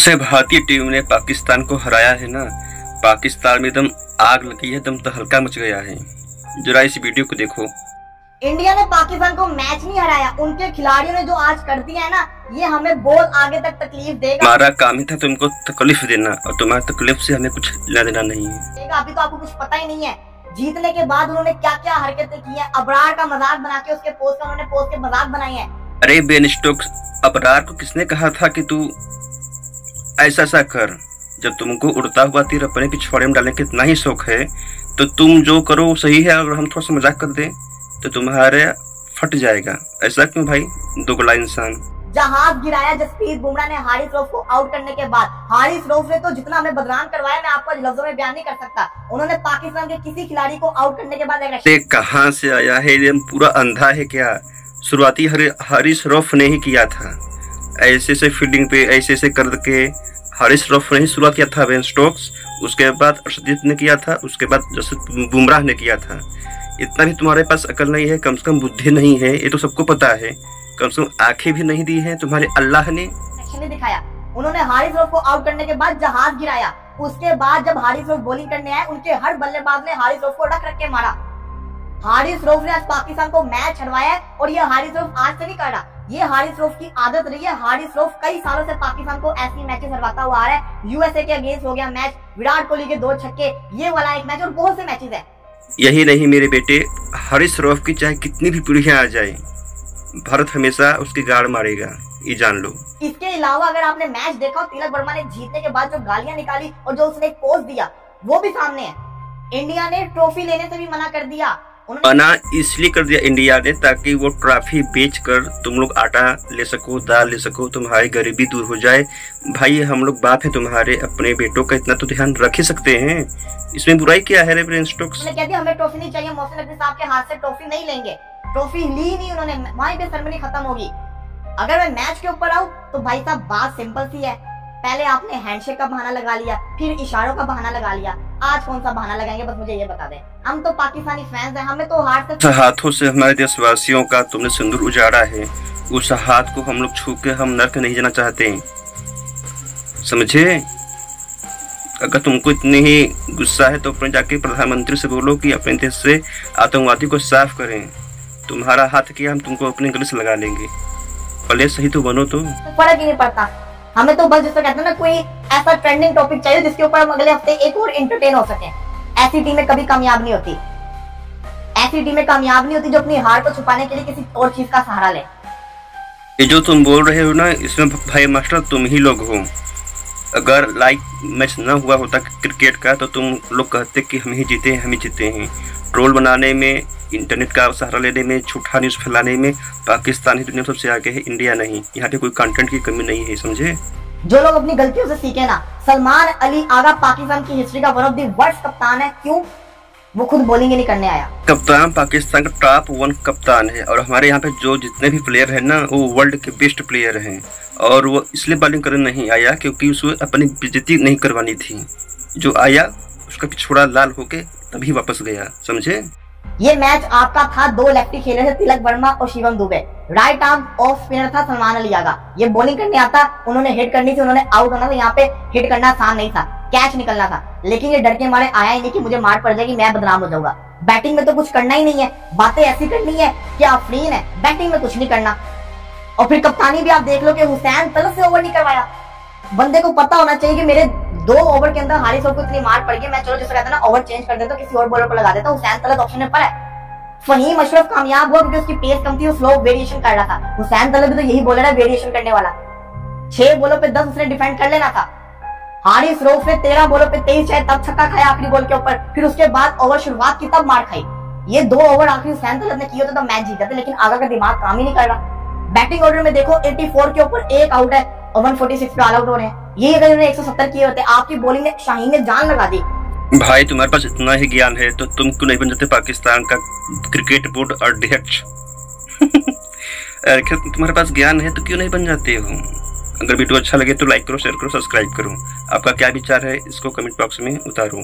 से भारतीय टीम ने पाकिस्तान को हराया है ना, पाकिस्तान में एकदम आग लगी है, एकदम तहलका मच गया है। जरा इस वीडियो को देखो। इंडिया ने पाकिस्तान को मैच नहीं हराया, उनके खिलाड़ियों ने जो आज कर दिया है ना, ये हमें बहुत आगे तक तकलीफ देगा। हमारा काम ही था तुमको तकलीफ देना, और तुम्हारी तकलीफ से हमें कुछ लेना देना नहीं है। अभी तो आपको कुछ पता ही नहीं है, जीतने के बाद उन्होंने क्या क्या हरकतें की है। अबरार का मजाक बना के उसके पोस्ट का उन्होंने पोस्ट के मजाक बनाए हैं। अरे बेन स्टोक्स, अबरार को किसने कहा था कि तू ऐसा ऐसा कर? जब तुमको उड़ता हुआ तीर अपने पिछवाड़े में डालने का इतना ही शौक है तो तुम जो करो सही है। अगर हम थोड़ा सा मजाक कर दे तो तुम्हारे फट जाएगा। ऐसा क्यों भाई, दोगला इंसान। जहाज गिराया जसप्रीत बुमराह ने हारिस रऊफ को आउट करने के बाद। हारिस रऊफ ने तो जितना हमें बदनाम करवाया मैं आपको लफ्जों में बयान नहीं कर सकता। उन्होंने पाकिस्तान के किसी खिलाड़ी को आउट करने के बाद कहाँ से आया है, ये पूरा अंधा है क्या? शुरुआती हारिस रऊफ ने ही किया था, ऐसे से फील्डिंग पे ऐसे से करके हारिस रऊफ ने ही शुरुआत किया था। बेन स्टोक्स, उसके बाद अर्शदीप ने किया था, उसके बाद जसप्रीत बुमराह ने किया था। इतना भी तुम्हारे पास अकल नहीं है, कम से कम बुद्धि नहीं है, ये तो सबको पता है। कम से कम आंखें भी नहीं दी हैं तुम्हारे अल्लाह ने। दिखाया उन्होंने हारिस रऊफ को आउट करने के बाद जहाज गिराया। उसके बाद जब हारिस रऊफ बॉलिंग करने आए, उनके हर बल्लेबाज ने हारिस रऊफ को रख के मारा। हारिस रऊफ ने आज पाकिस्तान को मैच हरवाया है, और ये हारिस रऊफ आज से नहीं कर रहा, ये हारिस रऊफ की आदत रही है। हारिस रऊफ कई सालों से पाकिस्तान को ऐसी मैचेस हरवाता हुआ आ रहा है। यूएसए के अगेंस्ट हो गया मैच, विराट कोहली के 2 छक्के, ये वाला एक मैच, और बहुत से मैचेस है। यही नहीं मेरे बेटे, हारिस रऊफ की चाहे कितनी भी पीढ़ियां आ जाए, भारत हमेशा उसकी गाड़ मारेगा, ये जान लो। इसके अलावा अगर आपने मैच देखा, तिलक वर्मा ने जीतने के बाद जो गालियां निकाली और जो उसने पोस्ट दिया वो भी सामने है। इंडिया ने ट्रॉफी लेने से भी मना कर दिया। मना इसलिए कर दिया इंडिया ने ताकि वो ट्रॉफी बेचकर तुम लोग आटा ले सको, दाल ले सको, तुम्हारी गरीबी दूर हो जाए। भाई हम लोग बाप है तुम्हारे, अपने बेटों का इतना तो ध्यान रख ही सकते हैं, इसमें बुराई क्या है? बेन स्टोक्स ने कह दिया हमें ट्रॉफी नहीं चाहिए, मोहसिन नकवी साहब के हाथ से ट्रॉफी नहीं लेंगे। ट्रॉफी ली नहीं उन्होंने, वहीं पे सेरेमनी खत्म होगी। अगर मैं मैच के ऊपर आऊँ तो भाई साहब बात सिंपल सी है, पहले आपने हैंडशेक का बहाना लगा लिया, फिर इशारों का बहाना लगा लिया, आज कौन सा बहाना लगाएंगे बस मुझे ये बता दें। हम तो पाकिस्तानी फैंस हैं, हमें तो हाथों से हमारे देशवासियों का तुमने सिंदूर उजाड़ा है, उस हाथ को हम लोग छू के हम नर्क नहीं जाना चाहते, समझे? अगर तुमको इतनी ही गुस्सा है तो अपने जाके प्रधानमंत्री से बोलो कि अपने देश से आतंकवादी को साफ करें। तुम्हारा हाथ किया, हम तुमको अपने गले से लगा लेंगे, पहले सही तो बनो। तो फर्क ही नहीं पड़ता हमें, तो बस जिसको कहते हैं ना, कोई ऐसा ट्रेंडिंग टॉपिक चाहिए जिसके ऊपर हम अगले हफ्ते एक और एंटरटेन हो सके। ऐसी टीमें कभी कामयाब नहीं होती, ऐसी टीमें कामयाब नहीं होती जो अपनी हार को छुपाने के लिए किसी और चीज का सहारा ले। ये जो तुम बोल रहे हो ना, इसमें भाई मास्टर तुम ही लोग हो। अगर लाइव मैच ना हुआ होता क्रिकेट का तो तुम लोग कहते कि हम ही जीते हैं। ट्रोल बनाने में, इंटरनेट का सहारा लेने में, झूठा न्यूज फैलाने में पाकिस्तान ही दुनिया में सबसे आगे है, इंडिया नहीं। यहाँ पे कोई कंटेंट की कमी नहीं है, समझे? जो लोग अपनी गलतियों से सीखे ना। सलमान अली आगा पाकिस्तान की हिस्ट्री का वन ऑफ द वर्स्ट कप्तान है। क्यों? वो खुद बॉलिंग नहीं करने आया। कप्तान पाकिस्तान का टॉप 1 कप्तान है, और हमारे यहाँ पे जो जितने भी प्लेयर है ना, वो वर्ल्ड के बेस्ट प्लेयर हैं, और वो इसलिए बॉलिंग करने नहीं आया क्योंकि उसको अपनी बेइज्जती नहीं करवानी थी। जो आया उसका पिछवाड़ा लाल होके तभी वापस गया, समझे? ये मैच आपका था, 2 लेफ्टी खेले थे, तिलक वर्मा और Shivam Dubey. Right arm off spinner था सलमान अली आगा, ये बॉलिंग करने आता, उन्होंने हिट करनी थी, उन्होंने आउट होना था। यहाँ पे हिट करना आसान नहीं था, कैच निकलना था, लेकिन ये डर के मारे आया ही नहीं कि मुझे मार पड़ जाएगी, मैं बदनाम हो जाऊंगा। बैटिंग में तो कुछ करना ही नहीं है, बातें ऐसी करनी है कि आफरीन है, बैटिंग में कुछ नहीं करना। और फिर कप्तानी भी आप देख लो कि हुसैन तलब से ओवर नहीं करवाया। बंदे को पता होना चाहिए कि मेरे 2 ओवर के अंदर हारिस रऊफ को इतनी मार पड़ गई, मैं चलो जैसे कहते हैं ना, ओवर चेंज कर देता हूं, किसी और बॉलर को लगा देता हूं। हुसैन तलब ऑप्शन में पर है। फहीम अशरफ कामयाब हुआ क्योंकि उसकी पेस कम थी, वो स्लो वेरिएशन कर रहा था। हुसैन तलब भी तो यही बॉलर है, वेरिएशन करने वाला। 6 बॉलों पे 10 उसने डिफेंड कर लेना था। हारिस रऊफ ने 13 बॉलों पे 23 चाहे तब छक्का खाया आखिरी बॉल के ऊपर, फिर उसके बाद ओवर शुरुआत की तब मार खाई। ये 2 ओवर आखिरी हुसैन तलब ने किए होते तो मैच जीत जाते, लेकिन आगा का दिमाग काम ही नहीं कर रहा। बैटिंग ऑर्डर में देखो, 84 के ऊपर 1 आउट है और 146 पे ऑल आउट हो रहे हैं। ये अगर उन्होंने 170 किए होते, आपकी बॉलिंग ने, शाहीन ने जान लगा दी। भाई तुम्हारे पास इतना ही ज्ञान है तो तुम क्यों नहीं बन जाते पाकिस्तान का क्रिकेट बोर्ड अध्यक्ष? तुम्हारे पास ज्ञान है तो क्यों नहीं बन जाते हो? अगर वीडियो अच्छा लगे तो लाइक करो, शेयर करो, सब्सक्राइब करो। आपका क्या विचार है इसको कमेंट बॉक्स में उतारो।